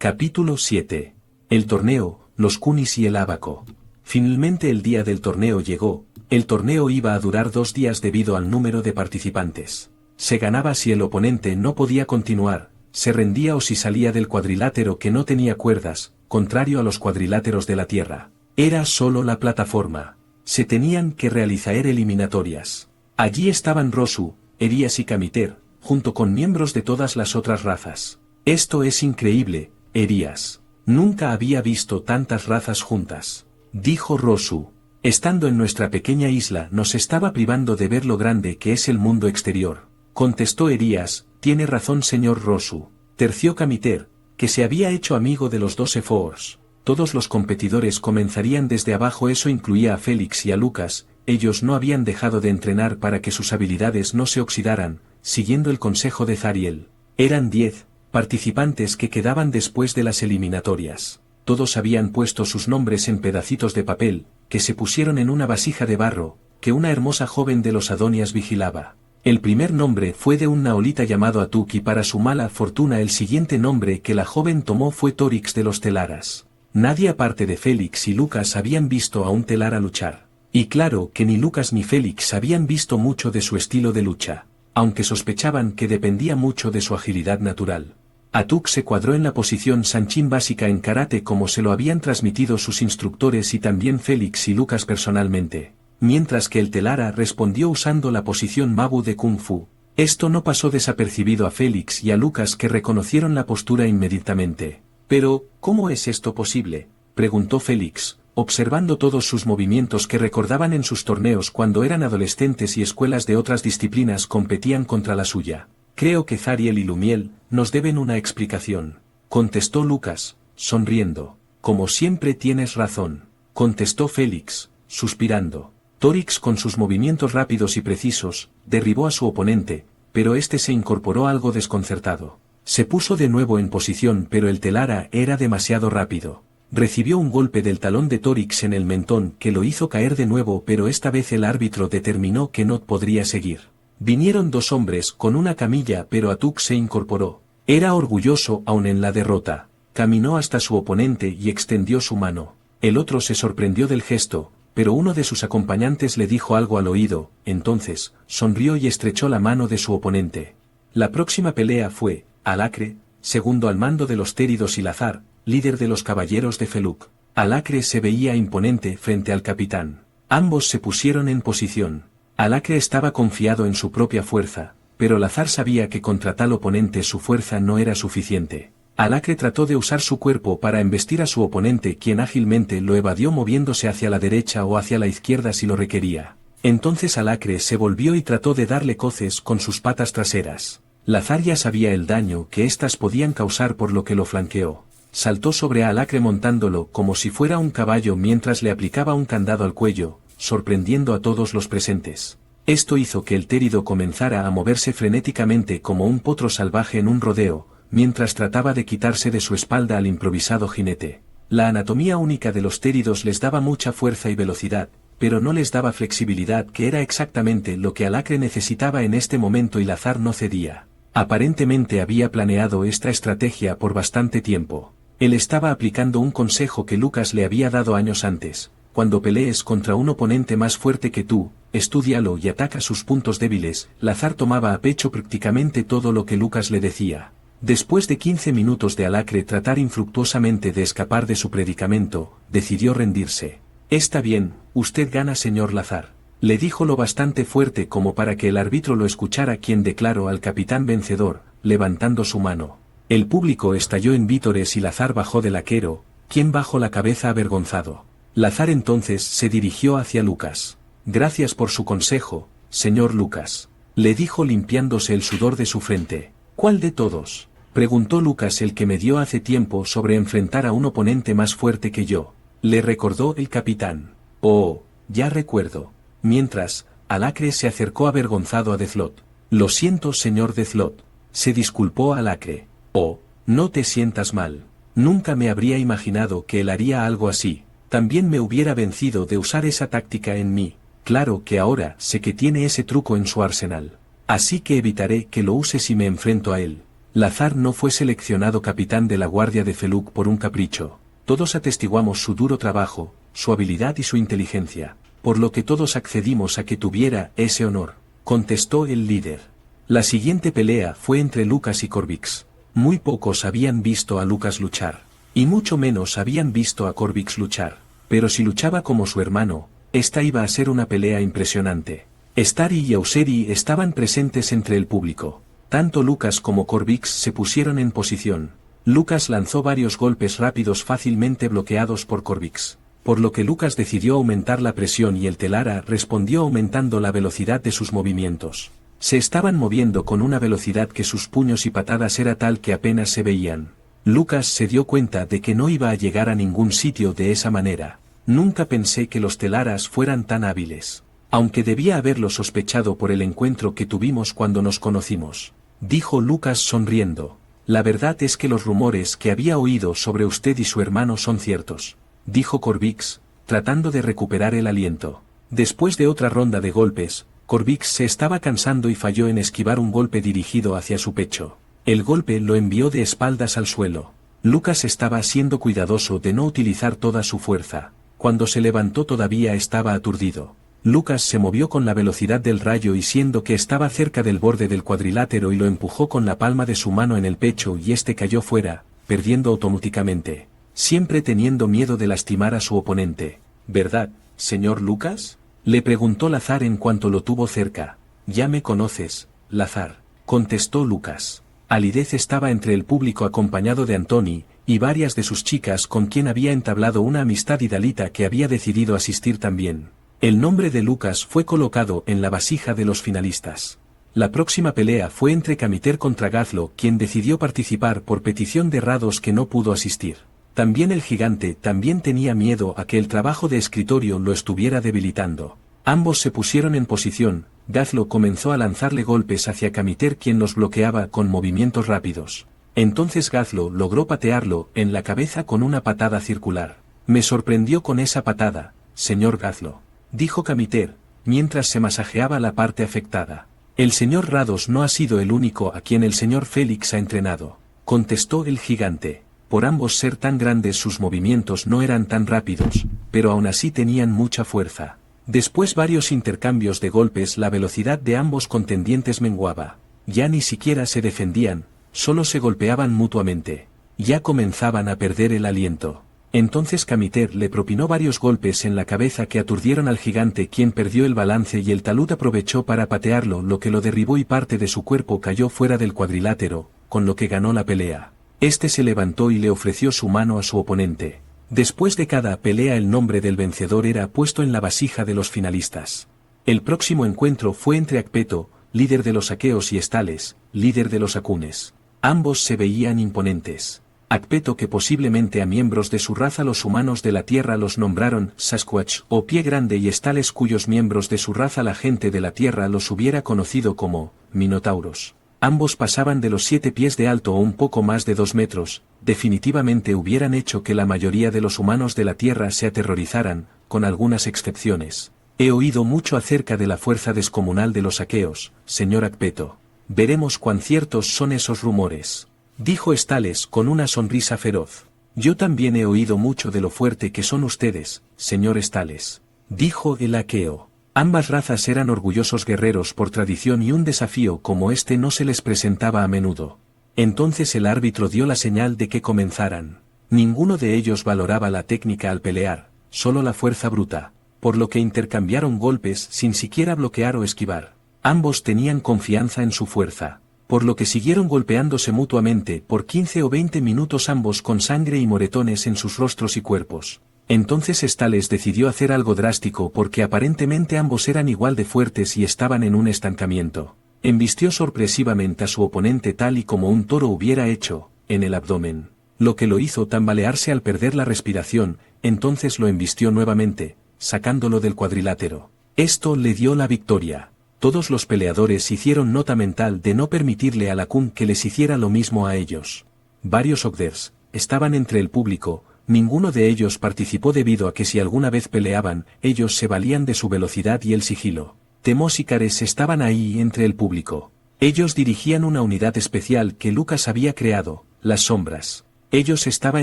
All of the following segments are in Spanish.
Capítulo 7. El torneo, los cunis y el ábaco. Finalmente el día del torneo llegó. El torneo iba a durar 2 días debido al número de participantes. Se ganaba si el oponente no podía continuar, se rendía o si salía del cuadrilátero que no tenía cuerdas, contrario a los cuadriláteros de la Tierra. Era solo la plataforma. Se tenían que realizar eliminatorias. Allí estaban Rosu, Erías y Camiter, junto con miembros de todas las otras razas. Esto es increíble, Erías. Nunca había visto tantas razas juntas. Dijo Rosu. Estando en nuestra pequeña isla nos estaba privando de ver lo grande que es el mundo exterior. Contestó Erías, tiene razón señor Rosu. Terció Camiter, que se había hecho amigo de los 12 Force. Todos los competidores comenzarían desde abajo, eso incluía a Félix y a Lucas, ellos no habían dejado de entrenar para que sus habilidades no se oxidaran, siguiendo el consejo de Zariel. Eran 10 participantes que quedaban después de las eliminatorias. Todos habían puesto sus nombres en pedacitos de papel, que se pusieron en una vasija de barro, que una hermosa joven de los Adonias vigilaba. El primer nombre fue de un naolita llamado Atuk y para su mala fortuna el siguiente nombre que la joven tomó fue Torix de los Telaras. Nadie aparte de Félix y Lucas habían visto a un Telara luchar. Y claro que ni Lucas ni Félix habían visto mucho de su estilo de lucha, aunque sospechaban que dependía mucho de su agilidad natural. Atuk se cuadró en la posición Sanchin básica en karate como se lo habían transmitido sus instructores y también Félix y Lucas personalmente, mientras que el Telara respondió usando la posición Mabu de Kung Fu. Esto no pasó desapercibido a Félix y a Lucas, que reconocieron la postura inmediatamente. Pero, ¿cómo es esto posible?, preguntó Félix, observando todos sus movimientos que recordaban en sus torneos cuando eran adolescentes y escuelas de otras disciplinas competían contra la suya. Creo que Zariel y Lumiel nos deben una explicación, contestó Lucas, sonriendo. Como siempre tienes razón, contestó Félix, suspirando. Torix, con sus movimientos rápidos y precisos, derribó a su oponente, pero este se incorporó algo desconcertado. Se puso de nuevo en posición, pero el Telara era demasiado rápido. Recibió un golpe del talón de Torix en el mentón que lo hizo caer de nuevo, pero esta vez el árbitro determinó que no podría seguir. Vinieron 2 hombres con una camilla, pero Atuk se incorporó. Era orgulloso aún en la derrota. Caminó hasta su oponente y extendió su mano. El otro se sorprendió del gesto, pero uno de sus acompañantes le dijo algo al oído, entonces, sonrió y estrechó la mano de su oponente. La próxima pelea fue, Alacre, segundo al mando de los Téridos y Lazar, líder de los caballeros de Feluk. Alacre se veía imponente frente al capitán. Ambos se pusieron en posición. Alacre estaba confiado en su propia fuerza, pero Lazar sabía que contra tal oponente su fuerza no era suficiente. Alacre trató de usar su cuerpo para embestir a su oponente, quien ágilmente lo evadió moviéndose hacia la derecha o hacia la izquierda si lo requería. Entonces Alacre se volvió y trató de darle coces con sus patas traseras. Lazar ya sabía el daño que éstas podían causar, por lo que lo flanqueó. Saltó sobre Alacre montándolo como si fuera un caballo mientras le aplicaba un candado al cuello, sorprendiendo a todos los presentes. Esto hizo que el Térido comenzara a moverse frenéticamente como un potro salvaje en un rodeo, mientras trataba de quitarse de su espalda al improvisado jinete. La anatomía única de los Téridos les daba mucha fuerza y velocidad, pero no les daba flexibilidad, que era exactamente lo que Alacre necesitaba en este momento, y Lazar no cedía. Aparentemente había planeado esta estrategia por bastante tiempo. Él estaba aplicando un consejo que Lucas le había dado años antes: cuando pelees contra un oponente más fuerte que tú, estúdialo y ataca sus puntos débiles. Lazar tomaba a pecho prácticamente todo lo que Lucas le decía. Después de 15 minutos de Alacre tratar infructuosamente de escapar de su predicamento, decidió rendirse. Está bien, usted gana señor Lazar, le dijo lo bastante fuerte como para que el árbitro lo escuchara, quien declaró al capitán vencedor, levantando su mano. El público estalló en vítores y Lazar bajó del aquero, quien bajó la cabeza avergonzado. Lazar entonces se dirigió hacia Lucas. Gracias por su consejo, señor Lucas, le dijo limpiándose el sudor de su frente. ¿Cuál de todos?, preguntó Lucas. El que me dio hace tiempo sobre enfrentar a un oponente más fuerte que yo, le recordó el capitán. Oh, ya recuerdo. Mientras, Alacre se acercó avergonzado a Deathlok. Lo siento señor Deathlok, se disculpó Alacre. Oh, no te sientas mal. Nunca me habría imaginado que él haría algo así. También me hubiera vencido de usar esa táctica en mí. Claro que ahora sé que tiene ese truco en su arsenal. Así que evitaré que lo use si me enfrento a él. Lazar no fue seleccionado capitán de la Guardia de Feluk por un capricho. Todos atestiguamos su duro trabajo, su habilidad y su inteligencia, por lo que todos accedimos a que tuviera ese honor, contestó el líder. La siguiente pelea fue entre Lucas y Corvix. Muy pocos habían visto a Lucas luchar, y mucho menos habían visto a Corvix luchar, pero si luchaba como su hermano, esta iba a ser una pelea impresionante. Stari y Auseri estaban presentes entre el público. Tanto Lucas como Corvix se pusieron en posición. Lucas lanzó varios golpes rápidos fácilmente bloqueados por Corvix, por lo que Lucas decidió aumentar la presión y el Telara respondió aumentando la velocidad de sus movimientos. Se estaban moviendo con una velocidad que sus puños y patadas era tal que apenas se veían. Lucas se dio cuenta de que no iba a llegar a ningún sitio de esa manera. Nunca pensé que los Telaras fueran tan hábiles. Aunque debía haberlo sospechado por el encuentro que tuvimos cuando nos conocimos, dijo Lucas sonriendo. La verdad es que los rumores que había oído sobre usted y su hermano son ciertos, dijo Corvix, tratando de recuperar el aliento. Después de otra ronda de golpes, Corvix se estaba cansando y falló en esquivar un golpe dirigido hacia su pecho. El golpe lo envió de espaldas al suelo. Lucas estaba siendo cuidadoso de no utilizar toda su fuerza. Cuando se levantó todavía estaba aturdido. Lucas se movió con la velocidad del rayo y siendo que estaba cerca del borde del cuadrilátero y lo empujó con la palma de su mano en el pecho y este cayó fuera, perdiendo automáticamente, siempre teniendo miedo de lastimar a su oponente. ¿Verdad, señor Lucas?, le preguntó Lazar en cuanto lo tuvo cerca. Ya me conoces, Lazar, contestó Lucas. Alidez estaba entre el público acompañado de Antoni, y varias de sus chicas con quien había entablado una amistad y Dalita que había decidido asistir también. El nombre de Lucas fue colocado en la vasija de los finalistas. La próxima pelea fue entre Camiter contra Gazlo, quien decidió participar por petición de Rados que no pudo asistir. También el gigante también tenía miedo a que el trabajo de escritorio lo estuviera debilitando. Ambos se pusieron en posición. Gazlo comenzó a lanzarle golpes hacia Camiter quien los bloqueaba con movimientos rápidos. Entonces Gazlo logró patearlo en la cabeza con una patada circular. Me sorprendió con esa patada, señor Gazlo, dijo Camiter, mientras se masajeaba la parte afectada. El señor Rados no ha sido el único a quien el señor Félix ha entrenado, contestó el gigante. Por ambos ser tan grandes sus movimientos no eran tan rápidos, pero aún así tenían mucha fuerza. Después varios intercambios de golpes la velocidad de ambos contendientes menguaba. Ya ni siquiera se defendían, solo se golpeaban mutuamente. Ya comenzaban a perder el aliento. Entonces Camiter le propinó varios golpes en la cabeza que aturdieron al gigante quien perdió el balance y el talud aprovechó para patearlo lo que lo derribó y parte de su cuerpo cayó fuera del cuadrilátero, con lo que ganó la pelea. Este se levantó y le ofreció su mano a su oponente. Después de cada pelea el nombre del vencedor era puesto en la vasija de los finalistas. El próximo encuentro fue entre Acpeto, líder de los aqueos y Estales, líder de los acunes. Ambos se veían imponentes. Acpeto que posiblemente a miembros de su raza los humanos de la tierra los nombraron Sasquatch o Pie Grande y Estales cuyos miembros de su raza la gente de la tierra los hubiera conocido como Minotauros. Ambos pasaban de los 7 pies de alto o un poco más de 2 metros, definitivamente hubieran hecho que la mayoría de los humanos de la tierra se aterrorizaran, con algunas excepciones. He oído mucho acerca de la fuerza descomunal de los aqueos, señor Acpeto. Veremos cuán ciertos son esos rumores, dijo Estales con una sonrisa feroz. Yo también he oído mucho de lo fuerte que son ustedes, señor Estales, dijo el aqueo. Ambas razas eran orgullosos guerreros por tradición y un desafío como este no se les presentaba a menudo. Entonces el árbitro dio la señal de que comenzaran. Ninguno de ellos valoraba la técnica al pelear, solo la fuerza bruta, por lo que intercambiaron golpes sin siquiera bloquear o esquivar. Ambos tenían confianza en su fuerza, por lo que siguieron golpeándose mutuamente por 15 o 20 minutos ambos con sangre y moretones en sus rostros y cuerpos. Entonces Estales decidió hacer algo drástico porque aparentemente ambos eran igual de fuertes y estaban en un estancamiento. Embistió sorpresivamente a su oponente tal y como un toro hubiera hecho, en el abdomen, lo que lo hizo tambalearse al perder la respiración, entonces lo embistió nuevamente, sacándolo del cuadrilátero. Esto le dio la victoria. Todos los peleadores hicieron nota mental de no permitirle a Lakun que les hiciera lo mismo a ellos. Varios Ogders estaban entre el público. Ninguno de ellos participó debido a que si alguna vez peleaban, ellos se valían de su velocidad y el sigilo. Temos y Cares estaban ahí entre el público. Ellos dirigían una unidad especial que Lucas había creado, las sombras. Ellos estaban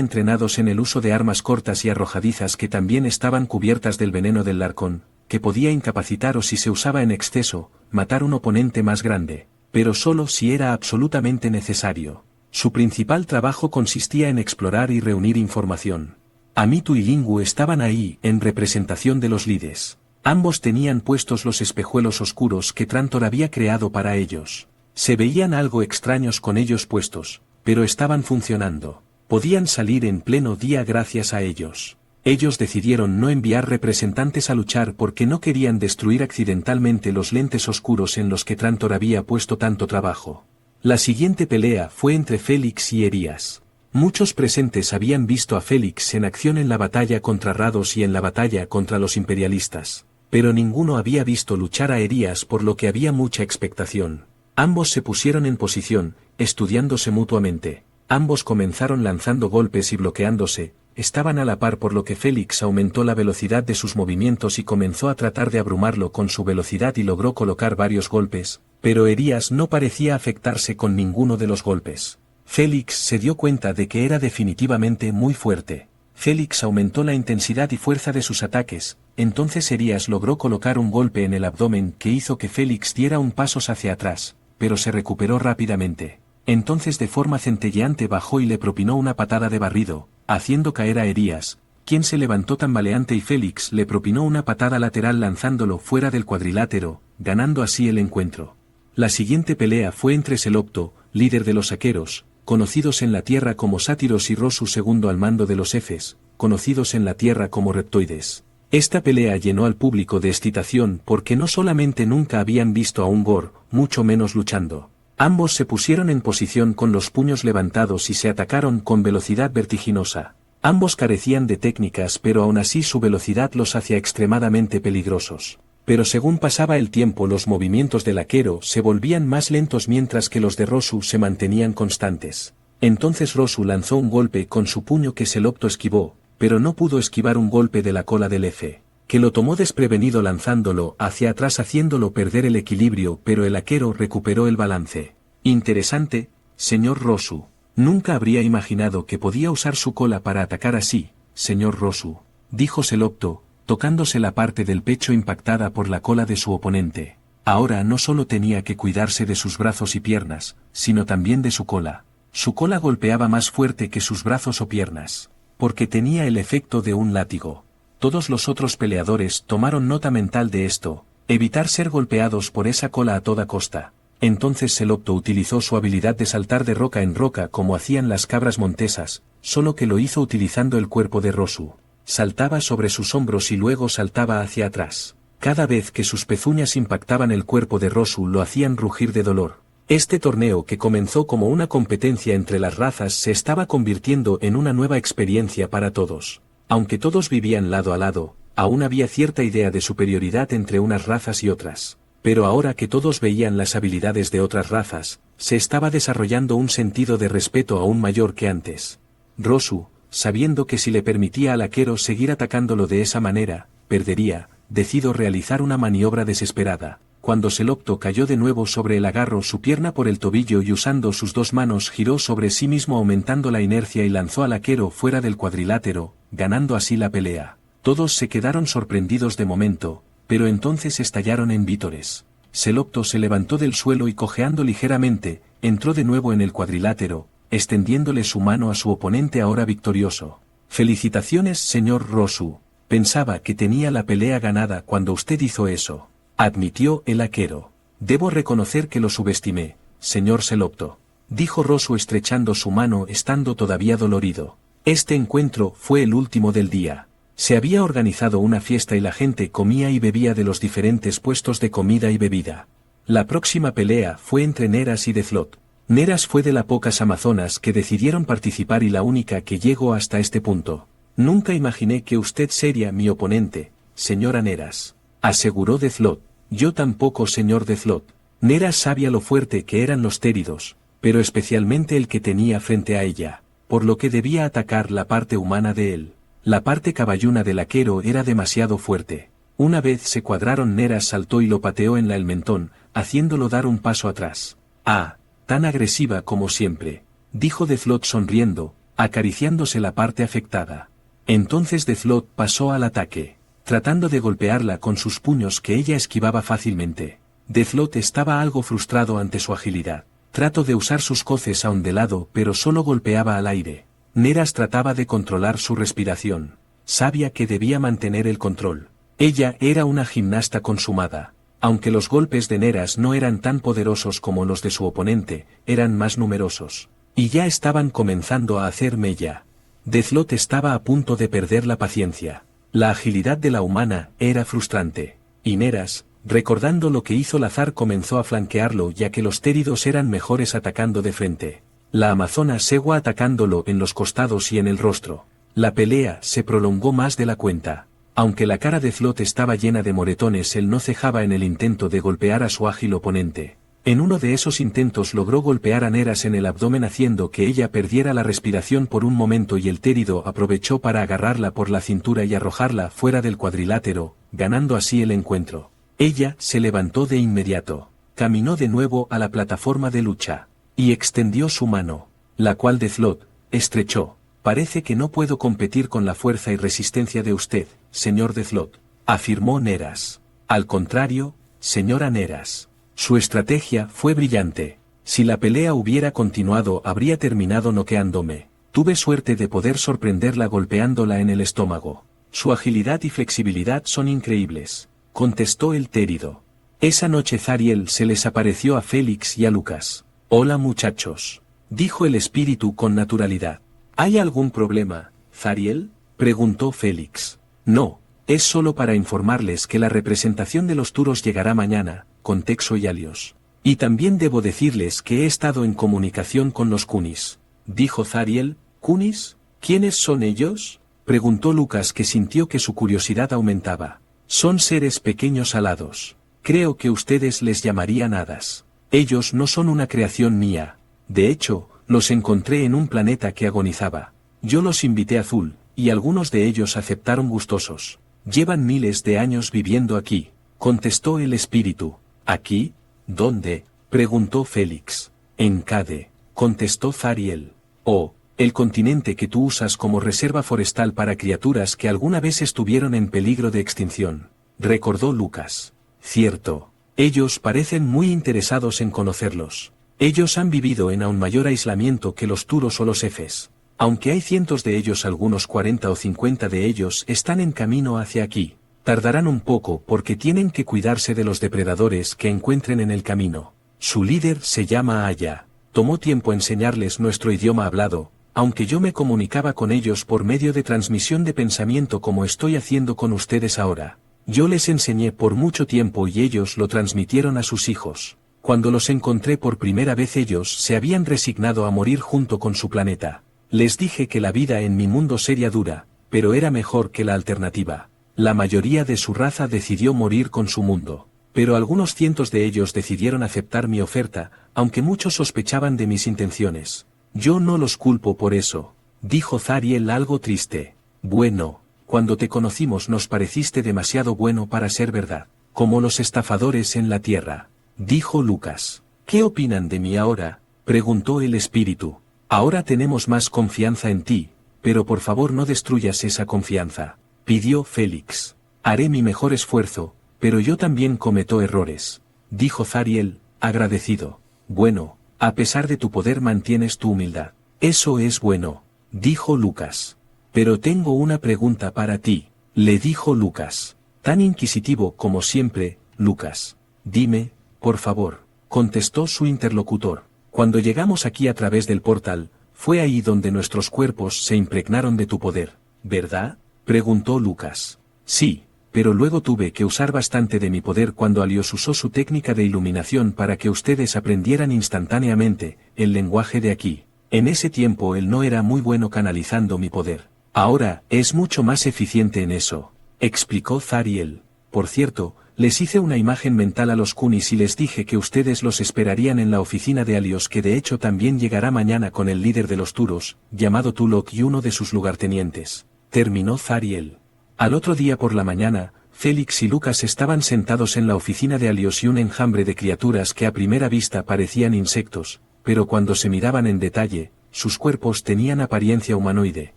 entrenados en el uso de armas cortas y arrojadizas que también estaban cubiertas del veneno del Larcón, que podía incapacitar o si se usaba en exceso, matar un oponente más grande, pero solo si era absolutamente necesario. Su principal trabajo consistía en explorar y reunir información. Amitu y Lingu estaban ahí, en representación de los lides. Ambos tenían puestos los espejuelos oscuros que Trantor había creado para ellos. Se veían algo extraños con ellos puestos, pero estaban funcionando. Podían salir en pleno día gracias a ellos. Ellos decidieron no enviar representantes a luchar porque no querían destruir accidentalmente los lentes oscuros en los que Trantor había puesto tanto trabajo. La siguiente pelea fue entre Félix y Erías. Muchos presentes habían visto a Félix en acción en la batalla contra Rados y en la batalla contra los imperialistas, pero ninguno había visto luchar a Erías, por lo que había mucha expectación. Ambos se pusieron en posición, estudiándose mutuamente. Ambos comenzaron lanzando golpes y bloqueándose, estaban a la par, por lo que Félix aumentó la velocidad de sus movimientos y comenzó a tratar de abrumarlo con su velocidad y logró colocar varios golpes, pero Erías no parecía afectarse con ninguno de los golpes. Félix se dio cuenta de que era definitivamente muy fuerte. Félix aumentó la intensidad y fuerza de sus ataques, entonces Erías logró colocar un golpe en el abdomen que hizo que Félix diera un paso hacia atrás, pero se recuperó rápidamente. Entonces de forma centelleante bajó y le propinó una patada de barrido, haciendo caer a Erías, quien se levantó tambaleante, y Félix le propinó una patada lateral lanzándolo fuera del cuadrilátero, ganando así el encuentro. La siguiente pelea fue entre Selopto, líder de los Aqueros, conocidos en la tierra como Sátiros, y Rosu, segundo al mando de los Efes, conocidos en la tierra como Reptoides. Esta pelea llenó al público de excitación porque no solamente nunca habían visto a un Gor, mucho menos luchando. Ambos se pusieron en posición con los puños levantados y se atacaron con velocidad vertiginosa. Ambos carecían de técnicas, pero aún así su velocidad los hacía extremadamente peligrosos. Pero según pasaba el tiempo, los movimientos del Aquero se volvían más lentos mientras que los de Rosu se mantenían constantes. Entonces Rosu lanzó un golpe con su puño que Selopto esquivó, pero no pudo esquivar un golpe de la cola del Efe, que lo tomó desprevenido lanzándolo hacia atrás haciéndolo perder el equilibrio, pero el Aquero recuperó el balance. Interesante, señor Rosu. Nunca habría imaginado que podía usar su cola para atacar así, señor Rosu, dijo Selopto, tocándose la parte del pecho impactada por la cola de su oponente. Ahora no solo tenía que cuidarse de sus brazos y piernas, sino también de su cola. Su cola golpeaba más fuerte que sus brazos o piernas, porque tenía el efecto de un látigo. Todos los otros peleadores tomaron nota mental de esto, evitar ser golpeados por esa cola a toda costa. Entonces Selopto utilizó su habilidad de saltar de roca en roca como hacían las cabras montesas, solo que lo hizo utilizando el cuerpo de Rosu. Saltaba sobre sus hombros y luego saltaba hacia atrás. Cada vez que sus pezuñas impactaban el cuerpo de Rosu lo hacían rugir de dolor. Este torneo, que comenzó como una competencia entre las razas, se estaba convirtiendo en una nueva experiencia para todos. Aunque todos vivían lado a lado, aún había cierta idea de superioridad entre unas razas y otras. Pero ahora que todos veían las habilidades de otras razas, se estaba desarrollando un sentido de respeto aún mayor que antes. Rosu, sabiendo que si le permitía al Aquero seguir atacándolo de esa manera, perdería, decidió realizar una maniobra desesperada. Cuando Selopto cayó de nuevo sobre el agarro, su pierna por el tobillo, y usando sus dos manos giró sobre sí mismo aumentando la inercia y lanzó al Aquero fuera del cuadrilátero, ganando así la pelea. Todos se quedaron sorprendidos de momento, pero entonces estallaron en vítores. Selopto se levantó del suelo y cojeando ligeramente, entró de nuevo en el cuadrilátero, extendiéndole su mano a su oponente ahora victorioso. «Felicitaciones, señor Rosu. Pensaba que tenía la pelea ganada cuando usted hizo eso», admitió el Aquero. «Debo reconocer que lo subestimé, señor Selopto», dijo Rosu estrechando su mano estando todavía dolorido. Este encuentro fue el último del día. Se había organizado una fiesta y la gente comía y bebía de los diferentes puestos de comida y bebida. La próxima pelea fue entre Neras y Deflot. Neras fue de las pocas amazonas que decidieron participar y la única que llegó hasta este punto. «Nunca imaginé que usted sería mi oponente, señora Neras», aseguró Deflot. «Yo tampoco, señor Deflot». Neras sabía lo fuerte que eran los téridos, pero especialmente el que tenía frente a ella, por lo que debía atacar la parte humana de él. La parte caballuna del Aquero era demasiado fuerte. Una vez se cuadraron, Neras saltó y lo pateó en el mentón, haciéndolo dar un paso atrás. Ah, tan agresiva como siempre, dijo Deathlok sonriendo, acariciándose la parte afectada. Entonces Deathlok pasó al ataque, tratando de golpearla con sus puños que ella esquivaba fácilmente. Deathlok estaba algo frustrado ante su agilidad. Trató de usar sus coces aún de lado pero solo golpeaba al aire. Neras trataba de controlar su respiración. Sabía que debía mantener el control. Ella era una gimnasta consumada. Aunque los golpes de Neras no eran tan poderosos como los de su oponente, eran más numerosos. Y ya estaban comenzando a hacer mella. Deathlok estaba a punto de perder la paciencia. La agilidad de la humana era frustrante. Y Neras, recordando lo que hizo Lazar, comenzó a flanquearlo ya que los téridos eran mejores atacando de frente. La amazona seguía atacándolo en los costados y en el rostro. La pelea se prolongó más de la cuenta. Aunque la cara de Deathlok estaba llena de moretones, él no cejaba en el intento de golpear a su ágil oponente. En uno de esos intentos logró golpear a Neras en el abdomen haciendo que ella perdiera la respiración por un momento y el térido aprovechó para agarrarla por la cintura y arrojarla fuera del cuadrilátero, ganando así el encuentro. Ella se levantó de inmediato, caminó de nuevo a la plataforma de lucha, y extendió su mano, la cual Deathlok estrechó. Parece que no puedo competir con la fuerza y resistencia de usted, señor Deathlok, afirmó Neras. Al contrario, señora Neras. Su estrategia fue brillante. Si la pelea hubiera continuado habría terminado noqueándome. Tuve suerte de poder sorprenderla golpeándola en el estómago. Su agilidad y flexibilidad son increíbles, contestó el térido. Esa noche Zariel se les apareció a Félix y a Lucas. Hola muchachos, dijo el espíritu con naturalidad. ¿Hay algún problema, Zariel? Preguntó Félix. No, es solo para informarles que la representación de los Turos llegará mañana, con Texo y Alios. Y también debo decirles que he estado en comunicación con los Kunis, dijo Zariel. ¿Kunis? ¿Quiénes son ellos? Preguntó Lucas, que sintió que su curiosidad aumentaba. Son seres pequeños alados. Creo que ustedes les llamarían hadas. Ellos no son una creación mía. De hecho, los encontré en un planeta que agonizaba. Yo los invité a Azul, y algunos de ellos aceptaron gustosos. Llevan miles de años viviendo aquí, contestó el espíritu. ¿Aquí? ¿Dónde? Preguntó Félix. En Cade, contestó Zariel. Oh, el continente que tú usas como reserva forestal para criaturas que alguna vez estuvieron en peligro de extinción, recordó Lucas. Cierto. Ellos parecen muy interesados en conocerlos. Ellos han vivido en aún mayor aislamiento que los Turos o los Efes. Aunque hay cientos de ellos, algunos 40 o 50 de ellos están en camino hacia aquí. Tardarán un poco porque tienen que cuidarse de los depredadores que encuentren en el camino. Su líder se llama Aya. Tomó tiempo enseñarles nuestro idioma hablado, aunque yo me comunicaba con ellos por medio de transmisión de pensamiento como estoy haciendo con ustedes ahora. Yo les enseñé por mucho tiempo y ellos lo transmitieron a sus hijos. Cuando los encontré por primera vez ellos se habían resignado a morir junto con su planeta. Les dije que la vida en mi mundo sería dura, pero era mejor que la alternativa. La mayoría de su raza decidió morir con su mundo, pero algunos cientos de ellos decidieron aceptar mi oferta, aunque muchos sospechaban de mis intenciones. Yo no los culpo por eso, dijo Zariel algo triste. Bueno, cuando te conocimos nos pareciste demasiado bueno para ser verdad, como los estafadores en la tierra, dijo Lucas. ¿Qué opinan de mí ahora? Preguntó el espíritu. Ahora tenemos más confianza en ti, pero por favor no destruyas esa confianza, pidió Félix. Haré mi mejor esfuerzo, pero yo también cometo errores, dijo Zariel, agradecido. Bueno, a pesar de tu poder mantienes tu humildad. Eso es bueno, dijo Lucas. Pero tengo una pregunta para ti, le dijo Lucas. Tan inquisitivo como siempre, Lucas. Dime, por favor, contestó su interlocutor. Cuando llegamos aquí a través del portal, fue ahí donde nuestros cuerpos se impregnaron de tu poder, ¿verdad? Preguntó Lucas. Sí, pero luego tuve que usar bastante de mi poder cuando Alios usó su técnica de iluminación para que ustedes aprendieran instantáneamente el lenguaje de aquí. En ese tiempo él no era muy bueno canalizando mi poder. Ahora es mucho más eficiente en eso, explicó Zariel. Por cierto, les hice una imagen mental a los Kunis y les dije que ustedes los esperarían en la oficina de Alios, que de hecho también llegará mañana con el líder de los Turos, llamado Tulok, y uno de sus lugartenientes. Terminó Zariel. Al otro día por la mañana, Félix y Lucas estaban sentados en la oficina de Alios y un enjambre de criaturas que a primera vista parecían insectos, pero cuando se miraban en detalle, sus cuerpos tenían apariencia humanoide.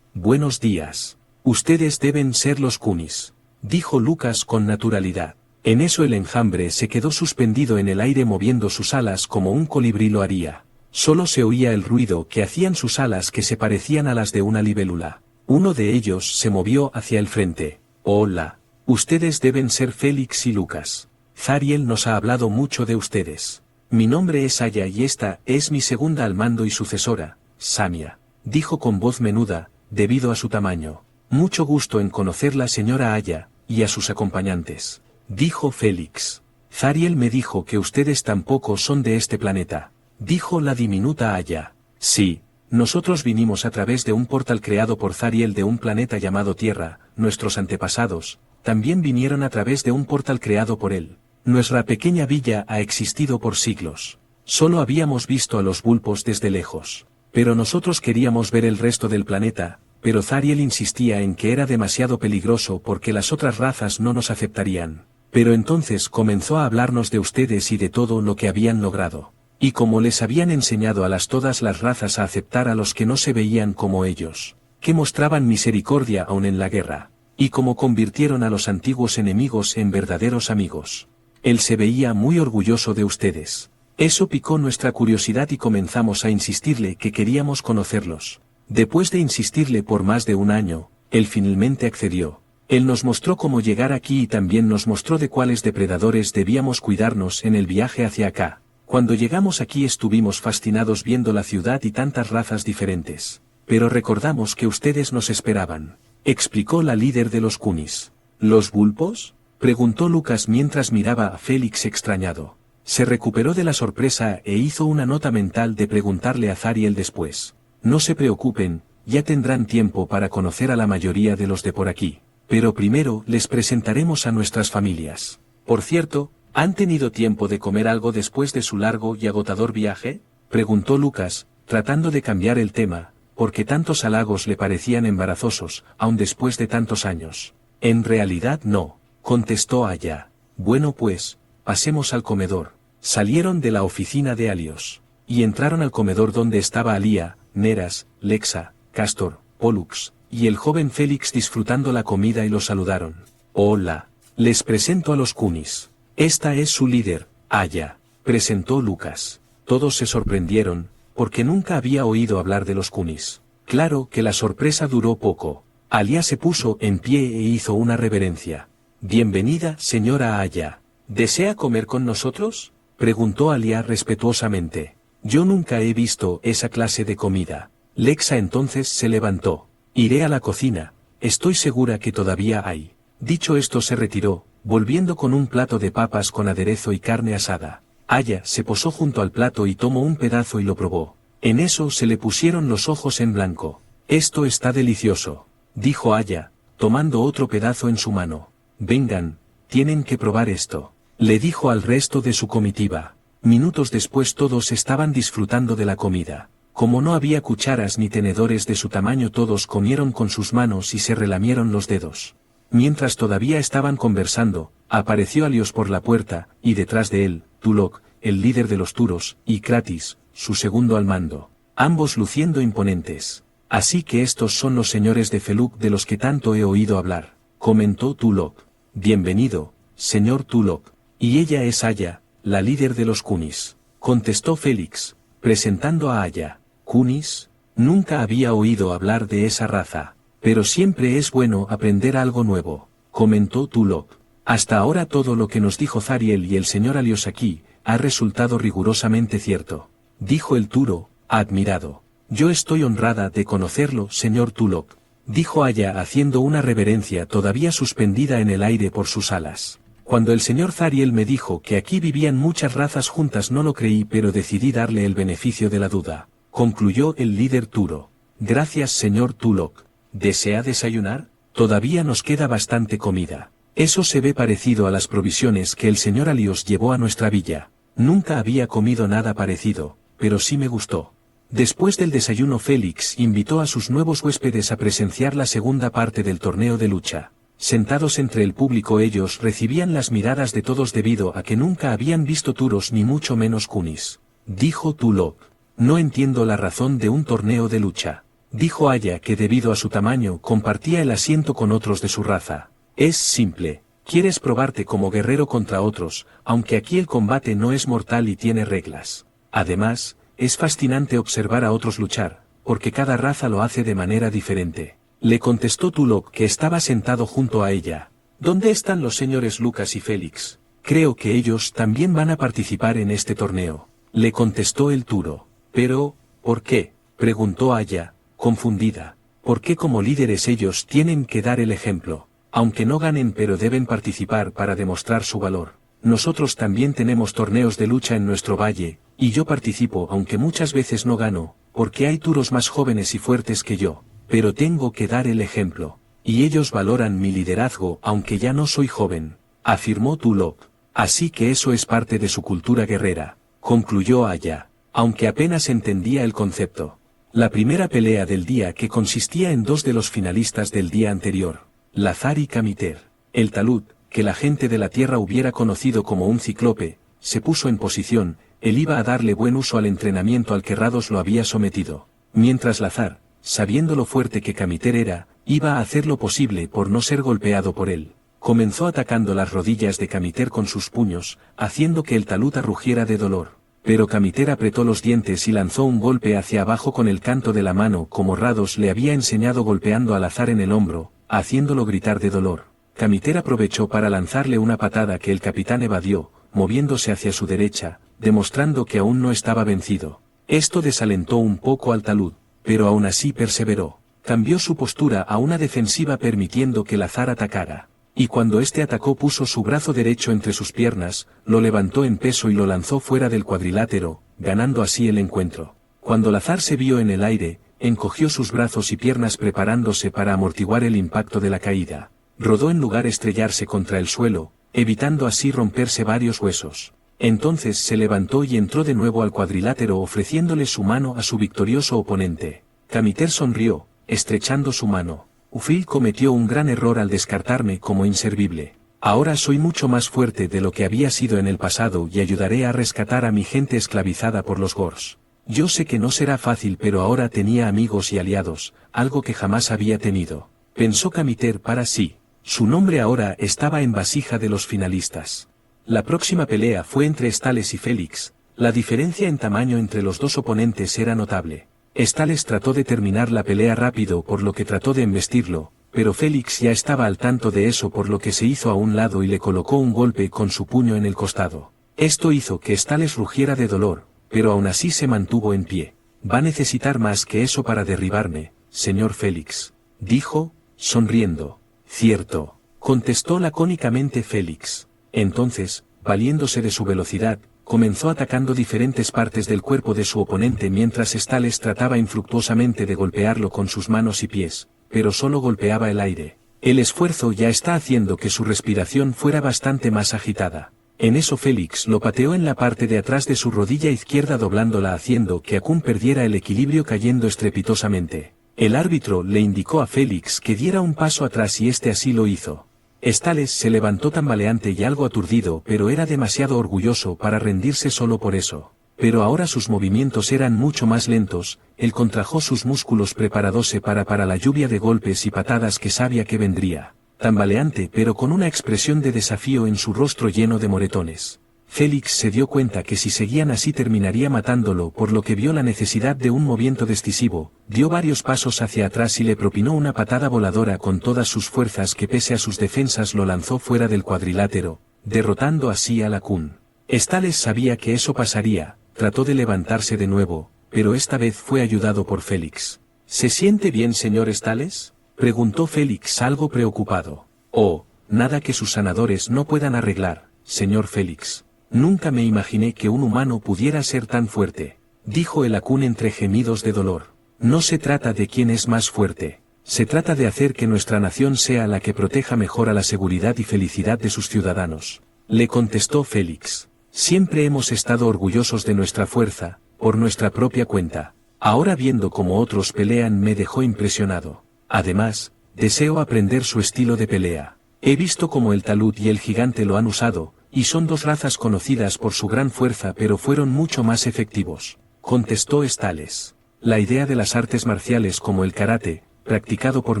«Buenos días. Ustedes deben ser los Kunis», dijo Lucas con naturalidad. En eso el enjambre se quedó suspendido en el aire moviendo sus alas como un colibrí lo haría. Solo se oía el ruido que hacían sus alas que se parecían a las de una libélula. Uno de ellos se movió hacia el frente. «Hola. Ustedes deben ser Félix y Lucas. Zariel nos ha hablado mucho de ustedes. Mi nombre es Aya y esta es mi segunda al mando y sucesora, Samia», dijo con voz menuda, debido a su tamaño. «Mucho gusto en conocer la señora Aya, y a sus acompañantes», dijo Félix. «Zariel me dijo que ustedes tampoco son de este planeta», dijo la diminuta Aya. «Sí, nosotros vinimos a través de un portal creado por Zariel de un planeta llamado Tierra, nuestros antepasados también vinieron a través de un portal creado por él. Nuestra pequeña villa ha existido por siglos. Solo habíamos visto a los Vulpos desde lejos. Pero nosotros queríamos ver el resto del planeta, pero Zariel insistía en que era demasiado peligroso porque las otras razas no nos aceptarían. Pero entonces comenzó a hablarnos de ustedes y de todo lo que habían logrado. Y como les habían enseñado a todas las razas a aceptar a los que no se veían como ellos, que mostraban misericordia aun en la guerra, y como convirtieron a los antiguos enemigos en verdaderos amigos. Él se veía muy orgulloso de ustedes. Eso picó nuestra curiosidad y comenzamos a insistirle que queríamos conocerlos. Después de insistirle por más de un año, él finalmente accedió. Él nos mostró cómo llegar aquí y también nos mostró de cuáles depredadores debíamos cuidarnos en el viaje hacia acá. Cuando llegamos aquí estuvimos fascinados viendo la ciudad y tantas razas diferentes. Pero recordamos que ustedes nos esperaban, explicó la líder de los Kunis. ¿Los Vulpos?, preguntó Lucas mientras miraba a Félix extrañado. Se recuperó de la sorpresa e hizo una nota mental de preguntarle a Zariel después. «No se preocupen, ya tendrán tiempo para conocer a la mayoría de los de por aquí. Pero primero les presentaremos a nuestras familias. Por cierto, ¿han tenido tiempo de comer algo después de su largo y agotador viaje?», preguntó Lucas, tratando de cambiar el tema, porque tantos halagos le parecían embarazosos, aun después de tantos años. «En realidad no», contestó Aya. «Bueno pues, pasemos al comedor». Salieron de la oficina de Alios, y entraron al comedor donde estaba Alia, Neras, Lexa, Castor, Pollux, y el joven Félix disfrutando la comida y los saludaron. «Hola. Les presento a los Kunis. Esta es su líder, Aya», presentó Lucas. Todos se sorprendieron, porque nunca había oído hablar de los Kunis. Claro que la sorpresa duró poco. Alia se puso en pie e hizo una reverencia. «Bienvenida, señora Aya. ¿Desea comer con nosotros?», preguntó Alia respetuosamente. «Yo nunca he visto esa clase de comida». Lexa entonces se levantó. «Iré a la cocina. Estoy segura que todavía hay». Dicho esto se retiró, volviendo con un plato de papas con aderezo y carne asada. Aya se posó junto al plato y tomó un pedazo y lo probó. En eso se le pusieron los ojos en blanco. «Esto está delicioso», dijo Aya, tomando otro pedazo en su mano. «Vengan, tienen que probar esto», le dijo al resto de su comitiva. Minutos después todos estaban disfrutando de la comida. Como no había cucharas ni tenedores de su tamaño, todos comieron con sus manos y se relamieron los dedos. Mientras todavía estaban conversando, apareció Alios por la puerta, y detrás de él, Tulok, el líder de los Turos, y Kratis, su segundo al mando, ambos luciendo imponentes. «Así que estos son los señores de Feluk de los que tanto he oído hablar», comentó Tulok. «Bienvenido, señor Tulok. Y ella es Aya, la líder de los Kunis», contestó Félix, presentando a Aya. «¿Kunis? Nunca había oído hablar de esa raza. Pero siempre es bueno aprender algo nuevo», comentó Tulok. «Hasta ahora todo lo que nos dijo Zariel y el señor Alios aquí, ha resultado rigurosamente cierto», dijo el Turo, admirado. «Yo estoy honrada de conocerlo, señor Tulok», dijo Aya haciendo una reverencia todavía suspendida en el aire por sus alas. «Cuando el señor Zariel me dijo que aquí vivían muchas razas juntas no lo creí, pero decidí darle el beneficio de la duda», concluyó el líder Turo. «Gracias, señor Tulok. ¿Desea desayunar? Todavía nos queda bastante comida. Eso se ve parecido a las provisiones que el señor Alios llevó a nuestra villa. Nunca había comido nada parecido, pero sí me gustó». Después del desayuno Félix invitó a sus nuevos huéspedes a presenciar la segunda parte del torneo de lucha. Sentados entre el público ellos recibían las miradas de todos debido a que nunca habían visto toros ni mucho menos kunis. Dijo Tulok. No entiendo la razón de un torneo de lucha. Dijo Aya que debido a su tamaño compartía el asiento con otros de su raza. Es simple. Quieres probarte como guerrero contra otros, aunque aquí el combate no es mortal y tiene reglas. Además, es fascinante observar a otros luchar, porque cada raza lo hace de manera diferente. Le contestó Tulok que estaba sentado junto a ella. ¿Dónde están los señores Lucas y Félix? Creo que ellos también van a participar en este torneo. Le contestó el Turo. Pero, ¿por qué? Preguntó Aya, confundida. ¿Por qué como líderes ellos tienen que dar el ejemplo? Aunque no ganen pero deben participar para demostrar su valor. Nosotros también tenemos torneos de lucha en nuestro valle, y yo participo aunque muchas veces no gano, porque hay turos más jóvenes y fuertes que yo. Pero tengo que dar el ejemplo. Y ellos valoran mi liderazgo aunque ya no soy joven, afirmó Tulok. Así que eso es parte de su cultura guerrera, concluyó Aya, aunque apenas entendía el concepto. La primera pelea del día que consistía en dos de los finalistas del día anterior, Lazar y Camiter. El talud, que la gente de la tierra hubiera conocido como un cíclope, se puso en posición, él iba a darle buen uso al entrenamiento al que Rados lo había sometido, mientras Lazar, sabiendo lo fuerte que Camiter era, iba a hacer lo posible por no ser golpeado por él. Comenzó atacando las rodillas de Camiter con sus puños, haciendo que el talud rugiera de dolor. Pero Camiter apretó los dientes y lanzó un golpe hacia abajo con el canto de la mano como Rados le había enseñado, golpeando al Azar en el hombro, haciéndolo gritar de dolor. Camiter aprovechó para lanzarle una patada que el capitán evadió, moviéndose hacia su derecha, demostrando que aún no estaba vencido. Esto desalentó un poco al talud, pero aún así perseveró. Cambió su postura a una defensiva permitiendo que Lazar atacara. Y cuando este atacó puso su brazo derecho entre sus piernas, lo levantó en peso y lo lanzó fuera del cuadrilátero, ganando así el encuentro. Cuando Lazar se vio en el aire, encogió sus brazos y piernas preparándose para amortiguar el impacto de la caída. Rodó en lugar de estrellarse contra el suelo, evitando así romperse varios huesos. Entonces se levantó y entró de nuevo al cuadrilátero ofreciéndole su mano a su victorioso oponente. Camiter sonrió, estrechando su mano. Ufil cometió un gran error al descartarme como inservible. Ahora soy mucho más fuerte de lo que había sido en el pasado y ayudaré a rescatar a mi gente esclavizada por los Gors. Yo sé que no será fácil, pero ahora tenía amigos y aliados, algo que jamás había tenido. Pensó Camiter para sí. Su nombre ahora estaba en vasija de los finalistas. La próxima pelea fue entre Stales y Félix. La diferencia en tamaño entre los dos oponentes era notable. Stales trató de terminar la pelea rápido por lo que trató de embestirlo, pero Félix ya estaba al tanto de eso por lo que se hizo a un lado y le colocó un golpe con su puño en el costado. Esto hizo que Stales rugiera de dolor, pero aún así se mantuvo en pie. Va a necesitar más que eso para derribarme, señor Félix, dijo, sonriendo. Cierto, contestó lacónicamente Félix. Entonces, valiéndose de su velocidad, comenzó atacando diferentes partes del cuerpo de su oponente mientras Stales trataba infructuosamente de golpearlo con sus manos y pies, pero solo golpeaba el aire. El esfuerzo ya está haciendo que su respiración fuera bastante más agitada. En eso Félix lo pateó en la parte de atrás de su rodilla izquierda doblándola haciendo que Akun perdiera el equilibrio cayendo estrepitosamente. El árbitro le indicó a Félix que diera un paso atrás y este así lo hizo. Stales se levantó tambaleante y algo aturdido, pero era demasiado orgulloso para rendirse solo por eso. Pero ahora sus movimientos eran mucho más lentos, él contrajo sus músculos preparándose para la lluvia de golpes y patadas que sabía que vendría. Tambaleante pero con una expresión de desafío en su rostro lleno de moretones. Félix se dio cuenta que si seguían así terminaría matándolo, por lo que vio la necesidad de un movimiento decisivo, dio varios pasos hacia atrás y le propinó una patada voladora con todas sus fuerzas que pese a sus defensas lo lanzó fuera del cuadrilátero, derrotando así a Akun. Stales sabía que eso pasaría, trató de levantarse de nuevo, pero esta vez fue ayudado por Félix. ¿Se siente bien, señor Stales?, preguntó Félix algo preocupado. Oh, nada que sus sanadores no puedan arreglar, señor Félix. Nunca me imaginé que un humano pudiera ser tan fuerte, dijo el Akun entre gemidos de dolor. No se trata de quién es más fuerte, se trata de hacer que nuestra nación sea la que proteja mejor a la seguridad y felicidad de sus ciudadanos, le contestó Félix. Siempre hemos estado orgullosos de nuestra fuerza, por nuestra propia cuenta. Ahora viendo cómo otros pelean me dejó impresionado. Además, Deseo aprender su estilo de pelea. He visto cómo el talud y el gigante lo han usado, y son dos razas conocidas por su gran fuerza pero fueron mucho más efectivos. Contestó Stales. La idea de las artes marciales como el karate, practicado por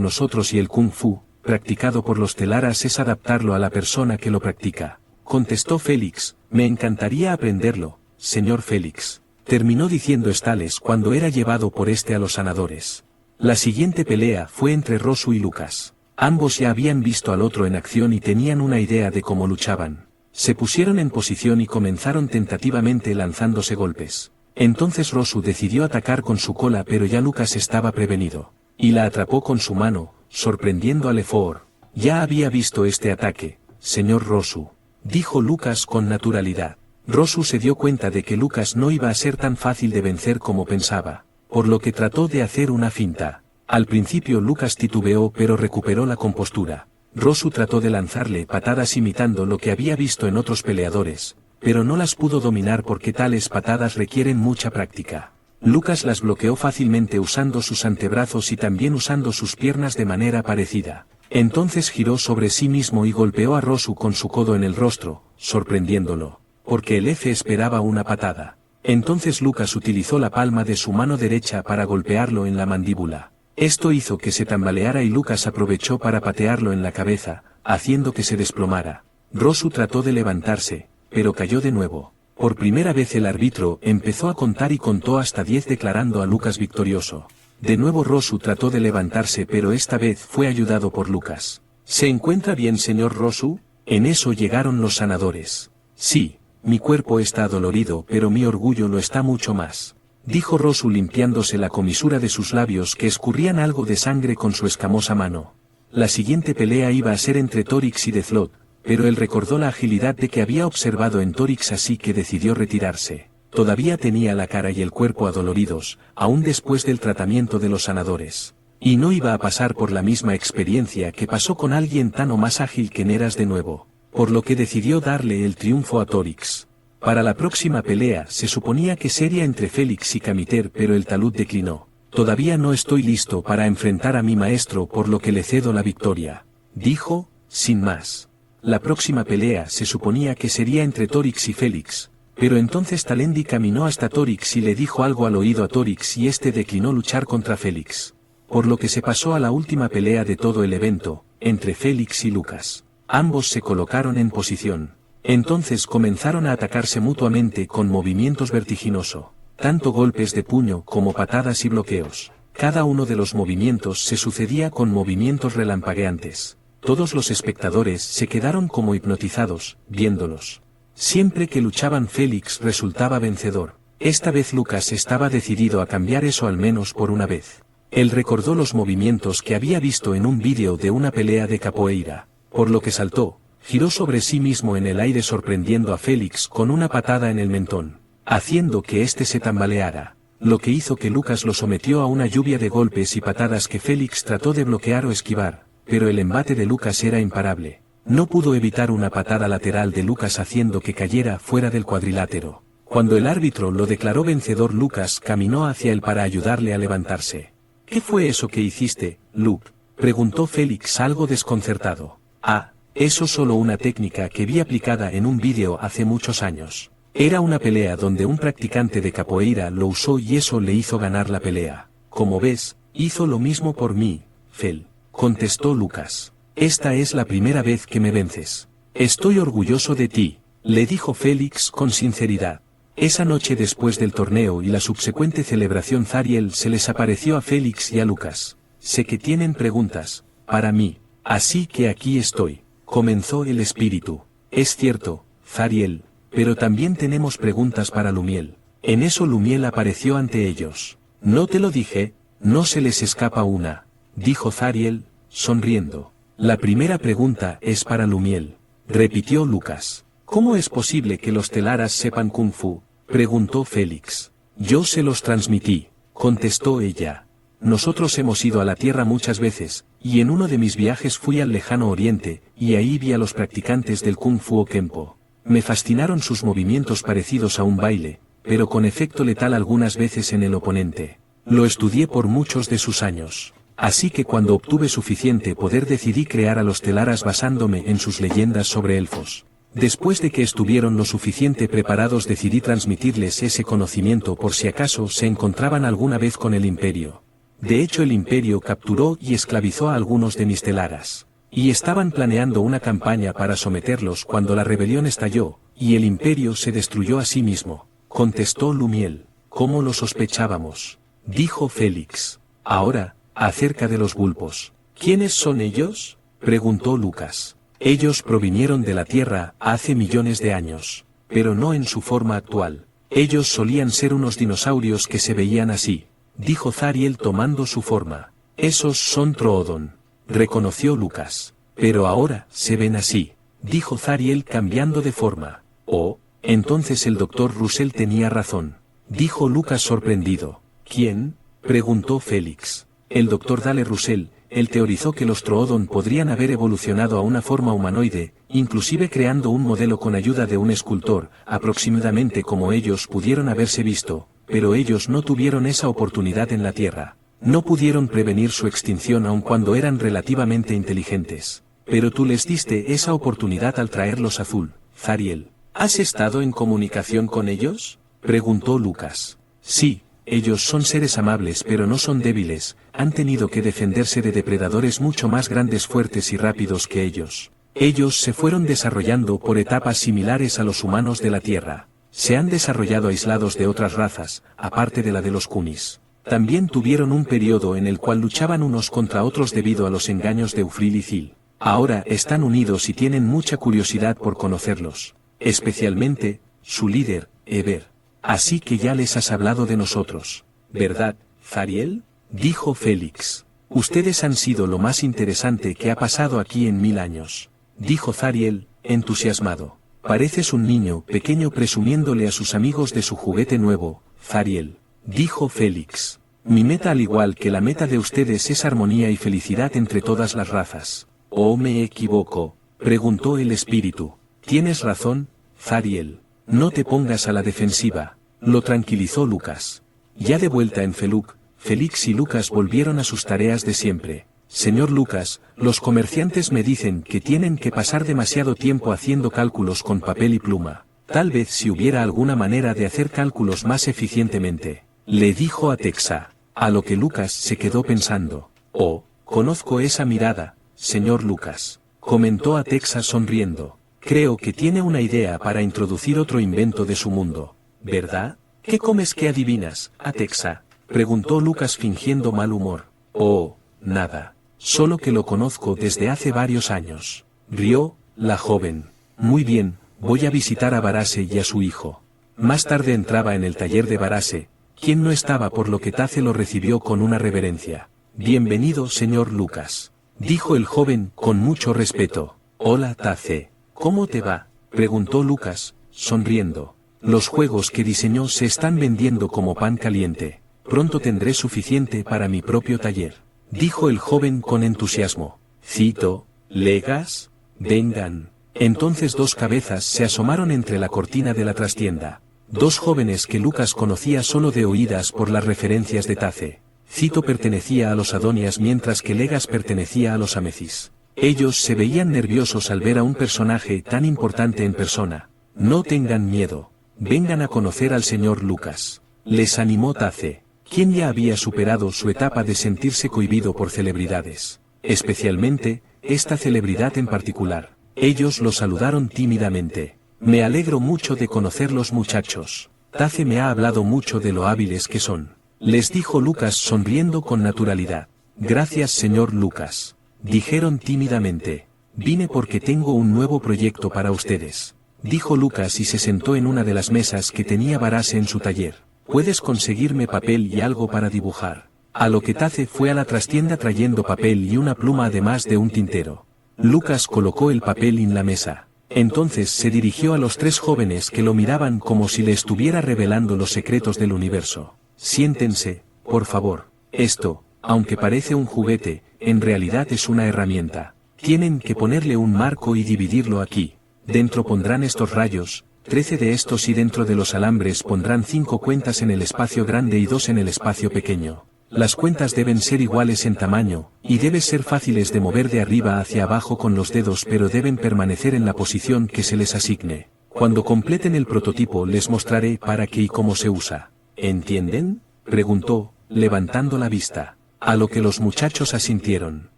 nosotros y el kung fu, practicado por los telaras es adaptarlo a la persona que lo practica. Contestó Félix, me encantaría aprenderlo, señor Félix. Terminó diciendo Stales cuando era llevado por a los sanadores. La siguiente pelea fue entre Rosu y Lucas. Ambos ya habían visto al otro en acción y tenían una idea de cómo luchaban. Se pusieron en posición y comenzaron tentativamente lanzándose golpes. Entonces Rosu decidió atacar con su cola pero ya Lucas estaba prevenido. Y la atrapó con su mano, sorprendiendo a Lefort. Ya había visto este ataque, señor Rosu, dijo Lucas con naturalidad. Rosu se dio cuenta de que Lucas no iba a ser tan fácil de vencer como pensaba, por lo que trató de hacer una finta. Al principio Lucas titubeó pero recuperó la compostura. Rosu trató de lanzarle patadas imitando lo que había visto en otros peleadores, pero no las pudo dominar porque tales patadas requieren mucha práctica. Lucas las bloqueó fácilmente usando sus antebrazos y también usando sus piernas de manera parecida. Entonces giró sobre sí mismo y golpeó a Rosu con su codo en el rostro, sorprendiéndolo, porque el F esperaba una patada. Entonces Lucas utilizó la palma de su mano derecha para golpearlo en la mandíbula. Esto hizo que se tambaleara y Lucas aprovechó para patearlo en la cabeza, haciendo que se desplomara. Rosu trató de levantarse, pero cayó de nuevo. Por primera vez el árbitro empezó a contar y contó hasta 10 declarando a Lucas victorioso. De nuevo Rosu trató de levantarse pero esta vez fue ayudado por Lucas. ¿Se encuentra bien, señor Rosu? En eso llegaron los sanadores. Sí, mi cuerpo está dolorido pero mi orgullo lo está mucho más, dijo Rosu limpiándose la comisura de sus labios que escurrían algo de sangre con su escamosa mano. La siguiente pelea iba a ser entre Torix y Deathlok, pero él recordó la agilidad de que había observado en Torix así que decidió retirarse. Todavía tenía la cara y el cuerpo adoloridos, aún después del tratamiento de los sanadores. Y no iba a pasar por la misma experiencia que pasó con alguien tan o más ágil que Neras de nuevo, por lo que decidió darle el triunfo a Torix. Para la próxima pelea se suponía que sería entre Félix y Camiter pero el talud declinó. Todavía no estoy listo para enfrentar a mi maestro por lo que le cedo la victoria, dijo, sin más. La próxima pelea se suponía que sería entre Torix y Félix, pero entonces Talendi caminó hasta Torix y le dijo algo al oído a Torix y este declinó luchar contra Félix. Por lo que se pasó a la última pelea de todo el evento, entre Félix y Lucas. Ambos se colocaron en posición. Entonces comenzaron a atacarse mutuamente con movimientos vertiginosos, tanto golpes de puño como patadas y bloqueos. Cada uno de los movimientos se sucedía con movimientos relampagueantes. Todos los espectadores se quedaron como hipnotizados, viéndolos. Siempre que luchaban Félix resultaba vencedor. Esta vez Lucas estaba decidido a cambiar eso al menos por una vez. Él recordó los movimientos que había visto en un vídeo de una pelea de capoeira, por lo que saltó, giró sobre sí mismo en el aire sorprendiendo a Félix con una patada en el mentón, haciendo que éste se tambaleara, lo que hizo que Lucas lo sometió a una lluvia de golpes y patadas que Félix trató de bloquear o esquivar, pero el embate de Lucas era imparable. No pudo evitar una patada lateral de Lucas haciendo que cayera fuera del cuadrilátero. Cuando el árbitro lo declaró vencedor Lucas caminó hacia él para ayudarle a levantarse. ¿Qué fue eso que hiciste, Luke?, preguntó Félix algo desconcertado. Ah, eso solo una técnica que vi aplicada en un vídeo hace muchos años. Era una pelea donde un practicante de capoeira lo usó y eso le hizo ganar la pelea. Como ves, hizo lo mismo por mí, Fel, contestó Lucas. Esta es la primera vez que me vences. Estoy orgulloso de ti, le dijo Félix con sinceridad. Esa noche después del torneo y la subsecuente celebración Zariel se les apareció a Félix y a Lucas. Sé que tienen preguntas, para mí, así que aquí estoy. Comenzó el espíritu. Es cierto, Zariel, pero también tenemos preguntas para Lumiel. En eso Lumiel apareció ante ellos. No te lo dije, no se les escapa una, dijo Zariel, sonriendo. La primera pregunta es para Lumiel, repitió Lucas. ¿Cómo es posible que los telaras sepan kung fu?, preguntó Félix. Yo se los transmití, contestó ella. Nosotros hemos ido a la tierra muchas veces, y en uno de mis viajes fui al lejano oriente, y ahí vi a los practicantes del kung fu o kempo. Me fascinaron sus movimientos parecidos a un baile, pero con efecto letal algunas veces en el oponente. Lo estudié por muchos de sus años. Así que cuando obtuve suficiente poder decidí crear a los Telaras basándome en sus leyendas sobre elfos. Después de que estuvieron lo suficiente preparados decidí transmitirles ese conocimiento por si acaso se encontraban alguna vez con el Imperio. De hecho el Imperio capturó y esclavizó a algunos de mis Telaras. Y estaban planeando una campaña para someterlos cuando la rebelión estalló, y el Imperio se destruyó a sí mismo. Contestó Lumiel. ¿Cómo lo sospechábamos? Dijo Félix. Ahora, acerca de los Vulpos. ¿Quiénes son ellos? Preguntó Lucas. Ellos provinieron de la Tierra hace millones de años, pero no en su forma actual. Ellos solían ser unos dinosaurios que se veían así, dijo Zariel tomando su forma. Esos son Troodon, reconoció Lucas. Pero ahora se ven así, dijo Zariel cambiando de forma. Oh, entonces el Dr. Russell tenía razón, dijo Lucas sorprendido. ¿Quién? Preguntó Félix. El Dr. Dale Russell. Él teorizó que los Troodon podrían haber evolucionado a una forma humanoide, inclusive creando un modelo con ayuda de un escultor, aproximadamente como ellos pudieron haberse visto, pero ellos no tuvieron esa oportunidad en la Tierra. No pudieron prevenir su extinción aun cuando eran relativamente inteligentes. Pero tú les diste esa oportunidad al traerlos azul, Zariel. ¿Has estado en comunicación con ellos? Preguntó Lucas. Sí. Ellos son seres amables pero no son débiles, han tenido que defenderse de depredadores mucho más grandes, fuertes y rápidos que ellos. Ellos se fueron desarrollando por etapas similares a los humanos de la Tierra. Se han desarrollado aislados de otras razas, aparte de la de los Kunis. También tuvieron un periodo en el cual luchaban unos contra otros debido a los engaños de Ufril y Zil. Ahora están unidos y tienen mucha curiosidad por conocerlos. Especialmente, su líder, Eber. Así que ya les has hablado de nosotros, ¿verdad, Zariel? Dijo Félix. Ustedes han sido lo más interesante que ha pasado aquí en 1000 años, dijo Zariel, entusiasmado. Pareces un niño pequeño presumiéndole a sus amigos de su juguete nuevo, Zariel, dijo Félix. Mi meta al igual que la meta de ustedes es armonía y felicidad entre todas las razas. ¿O me equivoco? Preguntó el espíritu. Tienes razón, Zariel. No te pongas a la defensiva, lo tranquilizó Lucas. Ya de vuelta en Feluk, Félix y Lucas volvieron a sus tareas de siempre. Señor Lucas, los comerciantes me dicen que tienen que pasar demasiado tiempo haciendo cálculos con papel y pluma. Tal vez si hubiera alguna manera de hacer cálculos más eficientemente, le dijo a Texa, a lo que Lucas se quedó pensando. Oh, conozco esa mirada, señor Lucas, comentó a Texa sonriendo. Creo que tiene una idea para introducir otro invento de su mundo, ¿verdad? ¿Qué comes que adivinas, Atexa? Preguntó Lucas fingiendo mal humor. Oh, nada. Solo que lo conozco desde hace varios años. Rió, la joven. Muy bien, voy a visitar a Varase y a su hijo. Más tarde entraba en el taller de Varase, quien no estaba por lo que Tace lo recibió con una reverencia. Bienvenido, señor Lucas, dijo el joven con mucho respeto. Hola, Tace. ¿Cómo te va? Preguntó Lucas, sonriendo. Los juegos que diseñó se están vendiendo como pan caliente. Pronto tendré suficiente para mi propio taller, dijo el joven con entusiasmo. Cito, ¿legas? Vengan. Entonces dos cabezas se asomaron entre la cortina de la trastienda. Dos jóvenes que Lucas conocía solo de oídas por las referencias de Tace. Cito pertenecía a los Adonias mientras que Legas pertenecía a los Amecis. Ellos se veían nerviosos al ver a un personaje tan importante en persona. No tengan miedo. Vengan a conocer al señor Lucas. Les animó Tace, quien ya había superado su etapa de sentirse cohibido por celebridades. Especialmente, esta celebridad en particular. Ellos lo saludaron tímidamente. Me alegro mucho de conocerlos, muchachos. Tace me ha hablado mucho de lo hábiles que son. Les dijo Lucas sonriendo con naturalidad. Gracias, señor Lucas. Dijeron tímidamente. Vine porque tengo un nuevo proyecto para ustedes, dijo Lucas y se sentó en una de las mesas que tenía Varase en su taller. ¿Puedes conseguirme papel y algo para dibujar? A lo que Tace fue a la trastienda trayendo papel y una pluma además de un tintero. Lucas colocó el papel en la mesa. Entonces se dirigió a los tres jóvenes que lo miraban como si le estuviera revelando los secretos del universo. Siéntense, por favor. Esto, aunque parece un juguete, en realidad es una herramienta. Tienen que ponerle un marco y dividirlo aquí. Dentro pondrán estos rayos, 13 de estos y dentro de los alambres pondrán 5 cuentas en el espacio grande y 2 en el espacio pequeño. Las cuentas deben ser iguales en tamaño, y deben ser fáciles de mover de arriba hacia abajo con los dedos, pero deben permanecer en la posición que se les asigne. Cuando completen el prototipo les mostraré para qué y cómo se usa. ¿Entienden?, preguntó, levantando la vista. A lo que los muchachos asintieron.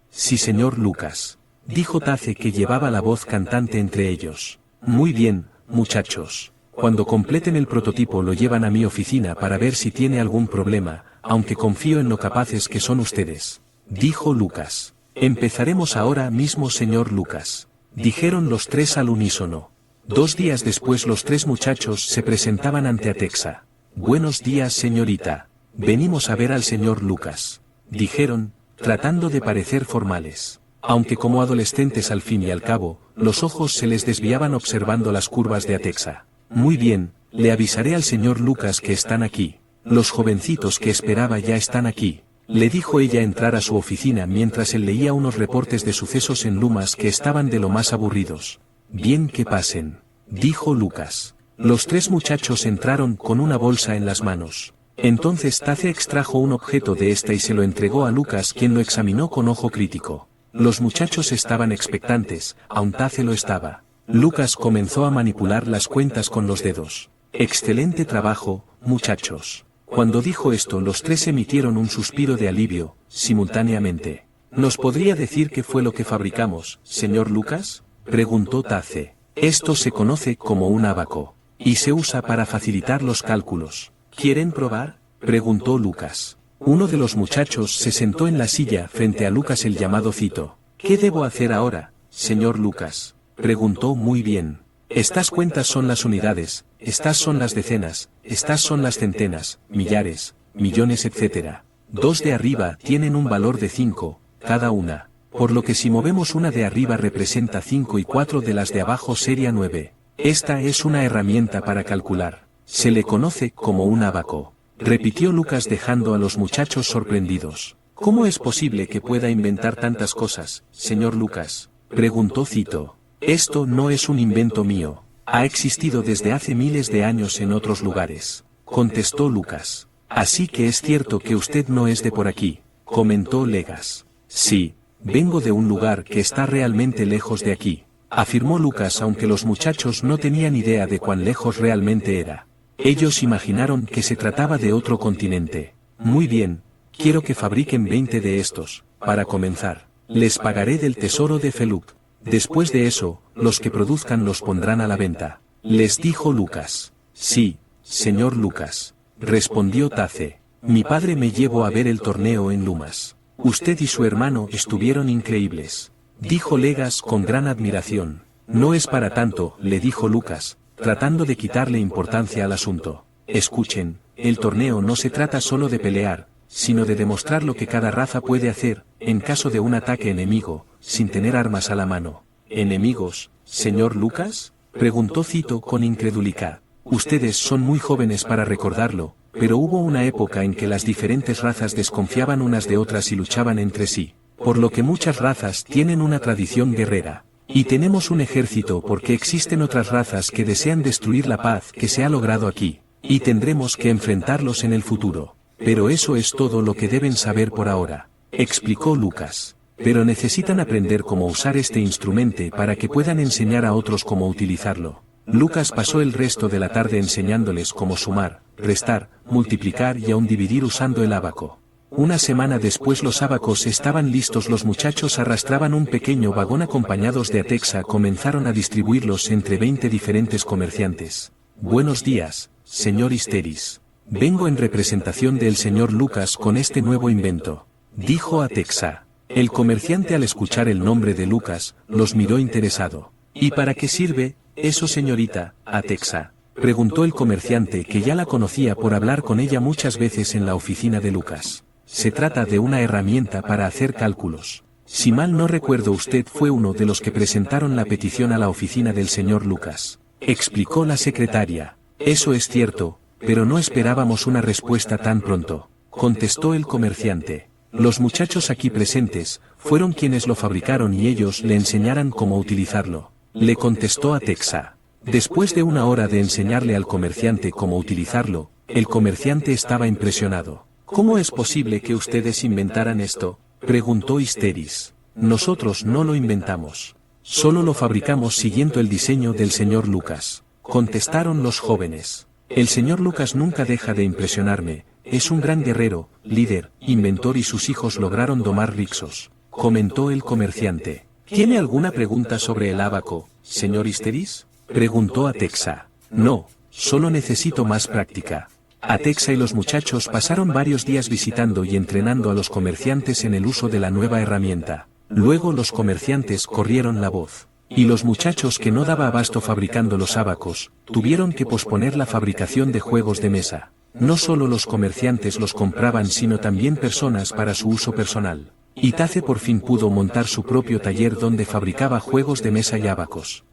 Sí, señor Lucas, dijo Tace, que llevaba la voz cantante entre ellos. Muy bien, muchachos. Cuando completen el prototipo lo llevan a mi oficina para ver si tiene algún problema, aunque confío en lo capaces que son ustedes, dijo Lucas. Empezaremos ahora mismo, señor Lucas, dijeron los tres al unísono. 2 días después los 3 muchachos se presentaban ante Atexa. Buenos días, señorita. Venimos a ver al señor Lucas, dijeron, tratando de parecer formales. Aunque como adolescentes al fin y al cabo, los ojos se les desviaban observando las curvas de Atexa. Muy bien, le avisaré al señor Lucas que están aquí. Los jovencitos que esperaba ya están aquí, le dijo ella. Entrar a su oficina mientras él leía unos reportes de sucesos en Lumas que estaban de lo más aburridos. Bien, que pasen, dijo Lucas. Los 3 muchachos entraron con una bolsa en las manos. Entonces Tace extrajo un objeto de esta y se lo entregó a Lucas, quien lo examinó con ojo crítico. Los muchachos estaban expectantes, aun Tace lo estaba. Lucas comenzó a manipular las cuentas con los dedos. Excelente trabajo, muchachos. Cuando dijo esto los 3 emitieron un suspiro de alivio, simultáneamente. ¿Nos podría decir qué fue lo que fabricamos, señor Lucas?, preguntó Tace. Esto se conoce como un ábaco, y se usa para facilitar los cálculos. ¿Quieren probar?, preguntó Lucas. Uno de los muchachos se sentó en la silla frente a Lucas, el llamado Cito. ¿Qué debo hacer ahora, señor Lucas?, preguntó. Muy bien. Estas cuentas son las unidades, estas son las decenas, estas son las centenas, millares, millones, etc. 2 de arriba tienen un valor de 5, cada una. Por lo que si movemos una de arriba representa 5 y 4 de las de abajo sería 9. Esta es una herramienta para calcular. Se le conoce como un ábaco, repitió Lucas, dejando a los muchachos sorprendidos. ¿Cómo es posible que pueda inventar tantas cosas, señor Lucas?, preguntó Cito. Esto no es un invento mío. Ha existido desde hace miles de años en otros lugares, contestó Lucas. Así que es cierto que usted no es de por aquí, comentó Legas. Sí, vengo de un lugar que está realmente lejos de aquí, afirmó Lucas, aunque los muchachos no tenían idea de cuán lejos realmente era. Ellos imaginaron que se trataba de otro continente. Muy bien, quiero que fabriquen 20 de estos, para comenzar. Les pagaré del tesoro de Feluc. Después de eso, los que produzcan los pondrán a la venta, les dijo Lucas. Sí, señor Lucas, respondió Tace. Mi padre me llevó a ver el torneo en Lumas. Usted y su hermano estuvieron increíbles, dijo Legas con gran admiración. No es para tanto, le dijo Lucas, tratando de quitarle importancia al asunto. Escuchen, el torneo no se trata solo de pelear, sino de demostrar lo que cada raza puede hacer, en caso de un ataque enemigo, sin tener armas a la mano. ¿Enemigos, señor Lucas?, preguntó Cito con incredulidad. Ustedes son muy jóvenes para recordarlo, pero hubo una época en que las diferentes razas desconfiaban unas de otras y luchaban entre sí, por lo que muchas razas tienen una tradición guerrera. Y tenemos un ejército porque existen otras razas que desean destruir la paz que se ha logrado aquí, y tendremos que enfrentarlos en el futuro. Pero eso es todo lo que deben saber por ahora, explicó Lucas. Pero necesitan aprender cómo usar este instrumento para que puedan enseñar a otros cómo utilizarlo. Lucas pasó el resto de la tarde enseñándoles cómo sumar, restar, multiplicar y aún dividir usando el ábaco. Una semana después los ábacos estaban listos. Los muchachos arrastraban un pequeño vagón acompañados de Atexa. Comenzaron a distribuirlos entre 20 diferentes comerciantes. Buenos días, señor Histeris. Vengo en representación del señor Lucas con este nuevo invento, dijo Atexa. El comerciante, al escuchar el nombre de Lucas, los miró interesado. ¿Y para qué sirve eso, señorita Atexa?, preguntó el comerciante, que ya la conocía por hablar con ella muchas veces en la oficina de Lucas. Se trata de una herramienta para hacer cálculos. Si mal no recuerdo, usted fue uno de los que presentaron la petición a la oficina del señor Lucas, explicó la secretaria. Eso es cierto, pero no esperábamos una respuesta tan pronto, contestó el comerciante. Los muchachos aquí presentes fueron quienes lo fabricaron y ellos le enseñarán cómo utilizarlo, le contestó Atexa. Después de una hora de enseñarle al comerciante cómo utilizarlo, el comerciante estaba impresionado. ¿Cómo es posible que ustedes inventaran esto?, preguntó Histeris. Nosotros no lo inventamos. Solo lo fabricamos siguiendo el diseño del señor Lucas, contestaron los jóvenes. El señor Lucas nunca deja de impresionarme, es un gran guerrero, líder, inventor y sus hijos lograron domar Rixos, comentó el comerciante. ¿Tiene alguna pregunta sobre el ábaco, señor Histeris?, preguntó Atexa. No, solo necesito más práctica. Atexa y los muchachos pasaron varios días visitando y entrenando a los comerciantes en el uso de la nueva herramienta. Luego los comerciantes corrieron la voz. Y los muchachos que no daba abasto fabricando los ábacos, tuvieron que posponer la fabricación de juegos de mesa. No solo los comerciantes los compraban sino también personas para su uso personal. Itace por fin pudo montar su propio taller donde fabricaba juegos de mesa y ábacos.